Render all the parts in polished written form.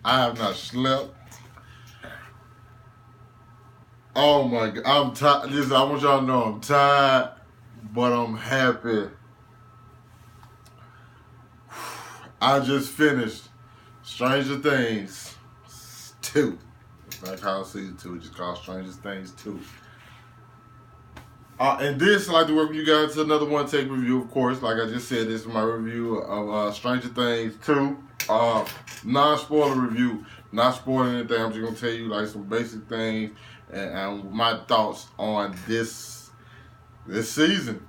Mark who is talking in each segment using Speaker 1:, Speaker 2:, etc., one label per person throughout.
Speaker 1: I have not slept. Oh my God, I'm tired. Listen, I want y'all to know I'm tired, but I'm happy. I just finished Stranger Things 2. It's not called season 2, it's just called Stranger Things 2. And this, I'd like to welcome you guys to another One Take review, of course. Like I just said, this is my review of Stranger Things 2. Non-spoiler review. Not spoiling anything. I'm just going to tell you like some basic things and my thoughts on this season.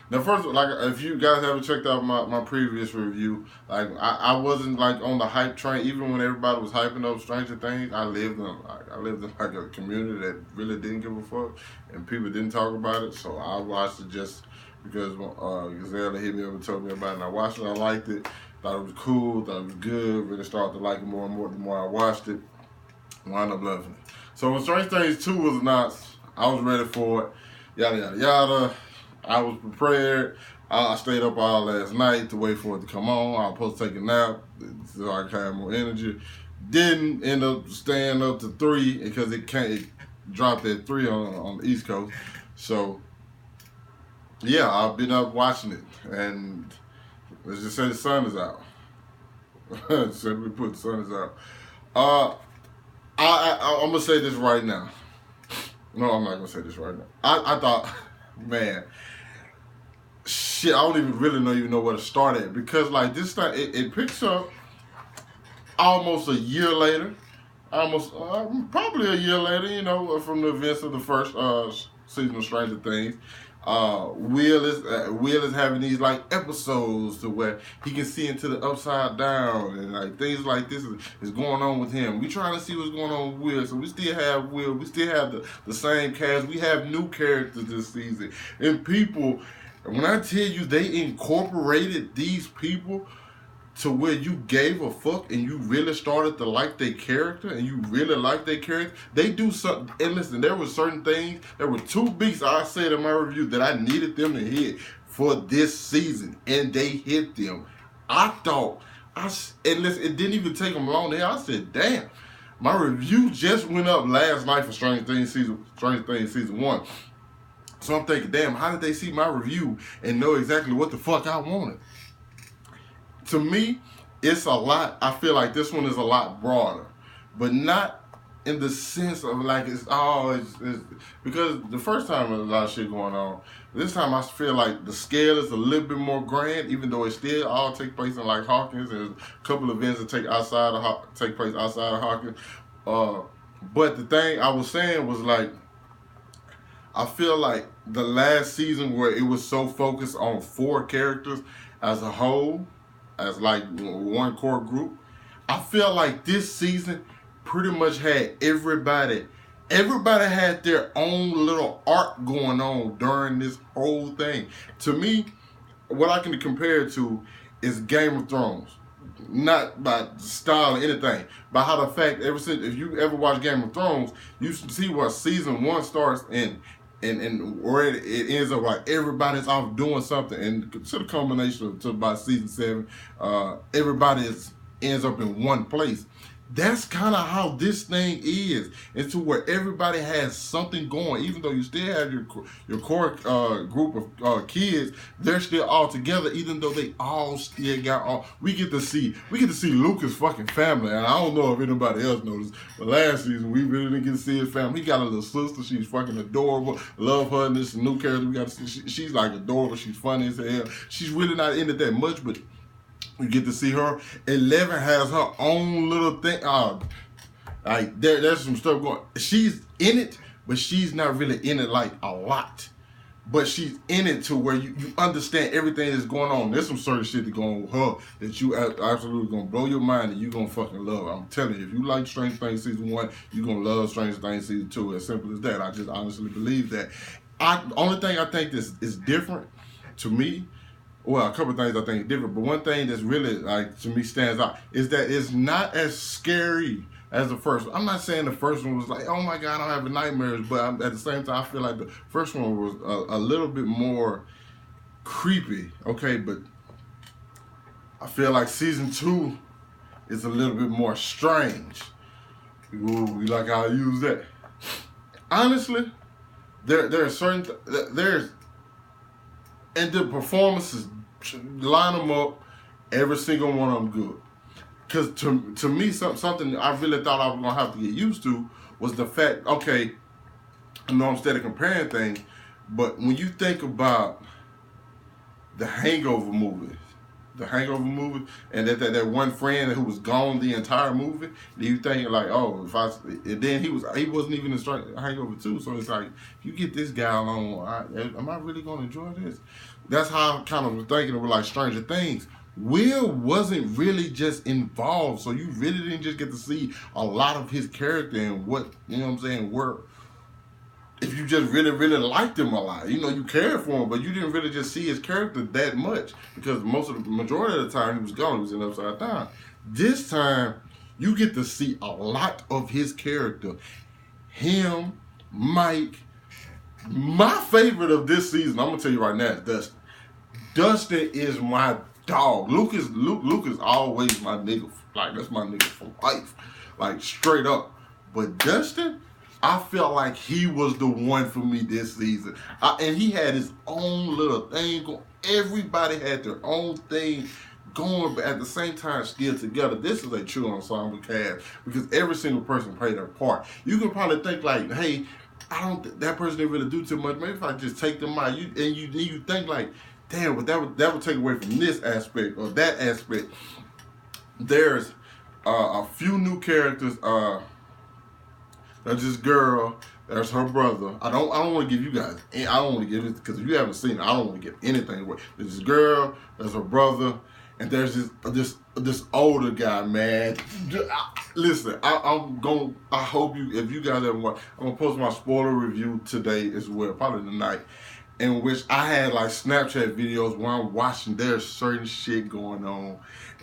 Speaker 1: Now, first, like, if you guys haven't checked out my previous review, like, I wasn't, like, on the hype train. Even when everybody was hyping up Stranger Things, I lived in like, a community that really didn't give a fuck, and people didn't talk about it, so I watched it just because Gazelle hit me up and told me about it, and I watched it, I liked it, thought it was cool, thought it was good, really started to like it more and more the more I watched it, wound up loving it. So when Stranger Things 2 was announced, I was ready for it, yada, yada, yada. I was prepared. I stayed up all last night to wait for it to come on. I was supposed to take a nap so I could have more energy. Didn't end up staying up to 3 because it dropped at 3 on the East Coast. So, yeah, I've been up watching it. And let's just say the sun is out. Simply put, the sun is out. I'm going to say this right now. No, I'm not going to say this right now. I thought, man, shit, I don't even know where to start at, because like this thing, it picks up almost a year later, probably a year later, you know, from the events of the first season of Stranger Things. Will is having these like episodes to where he can see into the upside down, and like things like this is going on with him. We trying to see what's going on with Will, so we still have Will, we still have the same cast, we have new characters this season, and people. When I tell you they incorporated these people to where you gave a fuck and you really started to like their character and you really like their character, they do something. And listen, there were certain things, there were 2 beats I said in my review that I needed them to hit for this season, and they hit them. I thought, and listen, it didn't even take them long there. I said, damn, my review just went up last night for Stranger Things season 1. So I'm thinking, damn, how did they see my review and know exactly what the fuck I wanted? To me, it's a lot. I feel like this one is a lot broader, but not in the sense of like it's because the first time there was a lot of shit going on. This time I feel like the scale is a little bit more grand, even though it still all take place in like Hawkins. There's a couple of events that take place outside of Hawkins. But the thing I was saying was like, I feel like the last season where it was so focused on 4 characters as a whole, as like one core group, I feel like this season pretty much had everybody had their own little arc going on during this whole thing. To me, what I can compare it to is Game of Thrones. Not by style or anything, by how the fact, if you ever watch Game of Thrones, you see where season 1 starts and where it ends up, like everybody's off doing something, and to the culmination to about season 7, everybody ends up in one place. That's kind of how this thing is. It's to where everybody has something going, even though you still have your core group of kids. They're still all together, even though they all still got all. We get to see Lucas' fucking family, and I don't know if anybody else noticed, but last season we really didn't get to see his family. He got a little sister. She's fucking adorable. Love her. And this new character we got to see. She's like adorable. She's funny as hell. She's really not into that much, but we get to see her. 11 has her own little thing. Like there's some stuff going. She's in it, but she's not really in it like a lot. But she's in it to where you understand everything that's going on. There's some certain shit that going on with her that you absolutely gonna blow your mind and you gonna fucking love. I'm telling you, if you like Stranger Things season 1, you gonna love Stranger Things season 2. As simple as that. I just honestly believe that. Only thing I think is different to me. Well, a couple of things I think are different, but one thing that's really, like, to me stands out is that it's not as scary as the first one. I'm not saying the first one was like, oh my God, I'm having nightmares, but at the same time, I feel like the first one was a little bit more creepy, okay? But I feel like season 2 is a little bit more strange. Ooh, we like how I use that. Honestly, there are certain there's and the performances line them up. Every single one of them good. Because to me, something I really thought I was gonna have to get used to was the fact. Okay, I know I'm steady comparing things, but when you think about the Hangover movie, and that one friend who was gone the entire movie, you think like, oh, and then he wasn't even in Hangover 2, so it's like, if you get this guy along, am I really gonna enjoy this? That's how I kind of was thinking of like Stranger Things. Will wasn't really just involved, so you really didn't just get to see a lot of his character and what, you know what I'm saying, where if you just really, really liked him a lot, you know, you cared for him, but you didn't really just see his character that much because majority of the time he was gone, he was in Upside Down. This time, you get to see a lot of his character. Him, Mike. My favorite of this season, I'm gonna tell you right now, is Dustin. Dustin is my dog. Luke is always my nigga. Like, that's my nigga for life. Like, straight up. But Dustin, I felt like he was the one for me this season. And he had his own little thing going. Everybody had their own thing going, but at the same time still together. This is a true ensemble cast because every single person played their part. You can probably think like, hey, that person didn't really do too much. Maybe if I just take them out, you think like, damn, but that would take away from this aspect or that aspect. There's a few new characters. There's this girl. There's her brother. I don't want to give you guys. I don't want to give it because if you haven't seen it, I don't want to give anything away. There's this girl. There's her brother, and there's this older guy. Man, listen. I hope if you guys ever watch, I'm gonna post my spoiler review today as well, probably tonight, in which I had like Snapchat videos where I'm watching. There's certain shit going on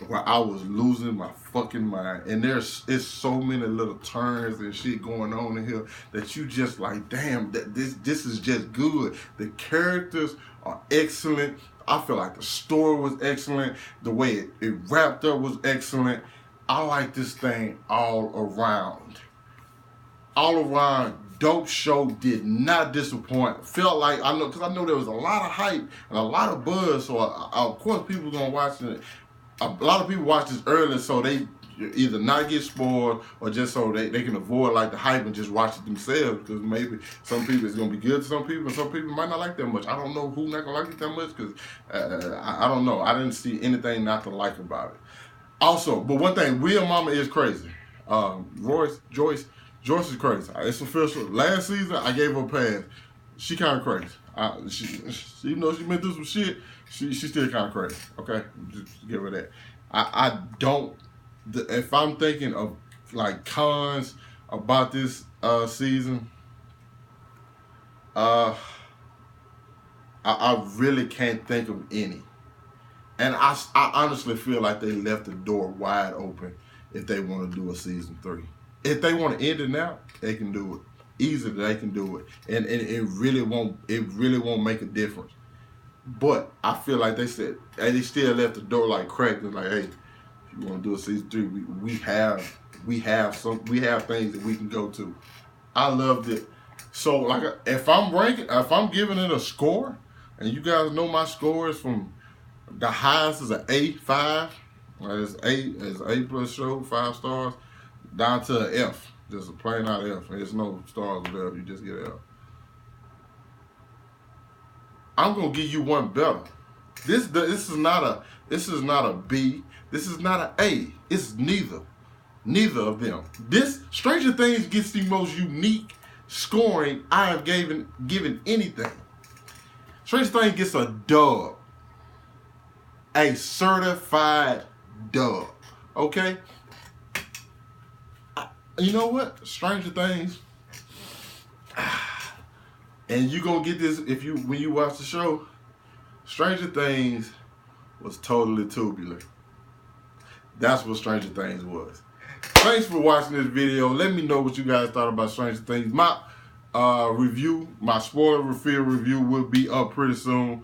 Speaker 1: where I was losing my fucking mind, and it's so many little turns and shit going on in here that you just like, damn, this is just good. The characters are excellent. I feel like the story was excellent. The way it wrapped up was excellent. I like this thing all around. All around. Dope show, did not disappoint. Felt like, because I know there was a lot of hype and a lot of buzz, so of course people gonna watch it. A lot of people watch this early so they either not get spoiled or just so they can avoid like the hype and just watch it themselves, because maybe some people it's gonna be good to some people and some people might not like that much. I don't know who's not gonna like it that much because I don't know. I didn't see anything not to like about it. Also, but one thing, Will Mama is crazy. Joyce is crazy. It's official. Last season, I gave her a pass. She kind of crazy. She, even though she been through some shit, she still kind of crazy. Okay, just give her that. I don't. If I'm thinking of like cons about this season, I really can't think of any. And I honestly feel like they left the door wide open if they want to do a season 3. If they want to end it now, they can do it. Easily they can do it. And it really won't make a difference. But I feel like they said, and they still left the door like cracked. It's like, hey, if you want to do a season 3, we have things that we can go to. I loved it. So like if I'm giving it a score, and you guys know my score is from the highest is an A, 5. It's A plus show, 5 stars, down to an F. Just a plain out F. There's no stars or F, you just get an F. I'm gonna give you one better. This is not a B. This is not an A. It's neither. Neither of them. This Stranger Things gets the most unique scoring I have given anything. Stranger Things gets a dub. A certified dub. Okay? You know what? Stranger Things. And you gonna get this when you watch the show. Stranger Things was totally tubular. That's what Stranger Things was. Thanks for watching this video. Let me know what you guys thought about Stranger Things. My spoiler review will be up pretty soon.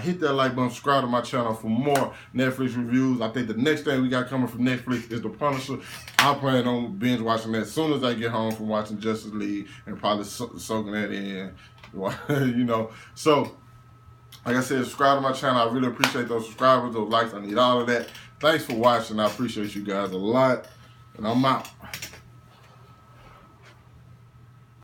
Speaker 1: Hit that like button, subscribe to my channel for more Netflix reviews. I think the next thing we got coming from Netflix is The Punisher. I plan on binge watching that as soon as I get home from watching Justice League and probably soaking that in. You know, so like I said, subscribe to my channel. I really appreciate those subscribers, those likes. I need all of that. Thanks for watching. I appreciate you guys a lot. And I'm out.